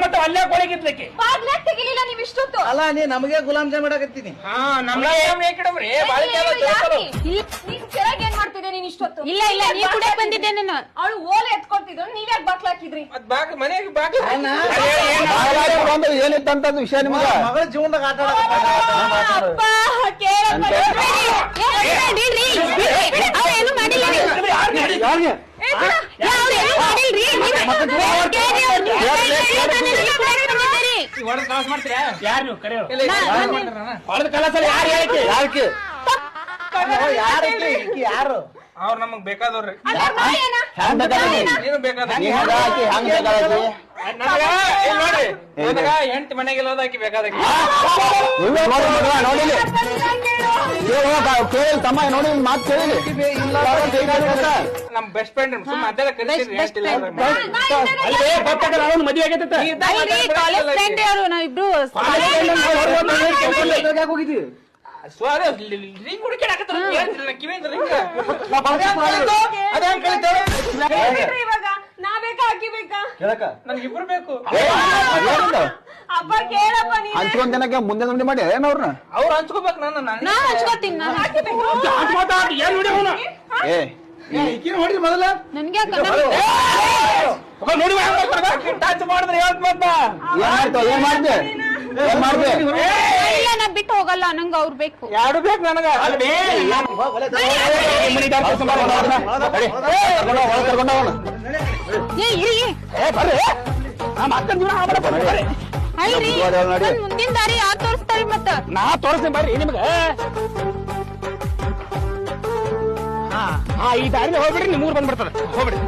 ಮತ್ತೆ ಅಲ್ಲೇ ಕೊಳಗಿದ್ಲಕ್ಕೆ ಬಾಗ್ಲೇ ತೆಗಿಲಿಲ್ಲ ನೀವ್ ಇಷ್ಟೊತ್ತು. ಅಲ್ಲ ನೀ ನಮಗೆ ಗುಲಾಮ್ ಜಾಮ್ ಇಡಕತ್ತೀನಿ. ನೀನ್ ಕೆಳಗೆ ಏನ್ ಮಾಡ್ತಿದ್ದೆ ನೀನ್ ಇಷ್ಟೊತ್ತು? ಇಲ್ಲ ಇಲ್ಲ ನೀ ಕೂಡ ಬಂದಿದ್ದೆ ನಾನು. ಅವಳು ಓಲೆ ಎತ್ಕೊಳ್ತಿದ್ರು, ನೀವ್ಯಾಕ್ ಬಾಕ್ಲ ಹಾಕಿದ್ರಿ? ಏನಿತ್ತಂತದ್ದು ವಿಷಯ ನಿಮಗ? ಮಗಳ ಜೀವನದಾಗ ಆಟ ಅಪ್ಪ ಕೇಳಪ್ಪ. ಏನು ಮಾಡಿಲ್ಲ ಯಾರು ನೀವು ಕರೆಯೋ ಹೊಡೆದ ಕಲಸಲ್ಲಿ ಯಾರು ಹೇಳಿಕೆ ಯಾರು ಅವ್ರು ನಮಗ್ ಬೇಕಾದವ್ರಿ ನೀನು ನೋಡ್ರಿ ನನಗ ಹೆಂಡತಿ ಮನೆಗೆ ಹೋದಾಕಿ ಬೇಕಾದಾಕಿ ಕೇಳಿ ತಮ್ಮ ನೋಡಿ ಮಾತು ಕೇಳಿ ನಮ್ ಬೆಸ್ಟ್ ಫ್ರೆಂಡ್ ಸುಮ್ಮನೆ ಅದೆಲ್ಲ ಕರಿತೀರಿ ಮದುವೆ ಆಗೈತೆ ಕಾಲೇಜ್ ಫ್ರೆಂಡ್ ಯಾರು ನಾವಿಬ್ರು ಹೋಗಿದ್ವಿ. ರಿಂಗ್ ಹುಡುಕಾಡಕತ್ತಾರ ಇವಾಗ ನಾ ಬೇಕಾ ಅಕ್ಕಿ ಬೇಕಾ? ನನ್ಗಿಬ್ರು ಬೇಕು. ಅಪ್ಪ ಕೇಳಪ್ಪ ನೀನು. ಹಂಚ್ಕೊಂಡ್ ಜನಕ್ಕೆ ಮುಂದೆ ನುಡಿ ಮಾಡಿ ಏನವ್ರನ್ನ ಅವ್ರು ಹಂಚ್ಕೋಬೇಕು ನಾನು ನಾ ಹಂಚ್ಕೋತೀನಿ ನಾನು. ಏ ಹೊಡಿ ಮೊದಲ ನನ್ಗೆ ನೋಡಿ ಟಚ್ ಮಾಡಿದ್ರೆ ಏನ್ ಮಾಡ್ದೆ ಇಲ್ಲ ನಾ ಬಿಟ್ಟು ಹೋಗಲ್ಲ, ನಂಗ ಅವ್ರು ಬೇಕು. ಎರಡು ಬೇಕು ನನಗ ಮುಂದಿನ ದಾರಿ ಯಾರು ತೋರಿಸ್ತಾರಿ ಮತ್ತ? ನಾ ತೋರಿಸ್ತೀನಿ ಬರ್ರಿ ನಿಮ್ಗ. ಈ ದಾರಿ ಹೋಗ್ಬಿಡ್ರಿ, ನಿಮ್ಮೂರ್ ಬಂದ್ಬಿಡ್ತದ. ಹೋಗ್ಬಿಡ್ರಿ.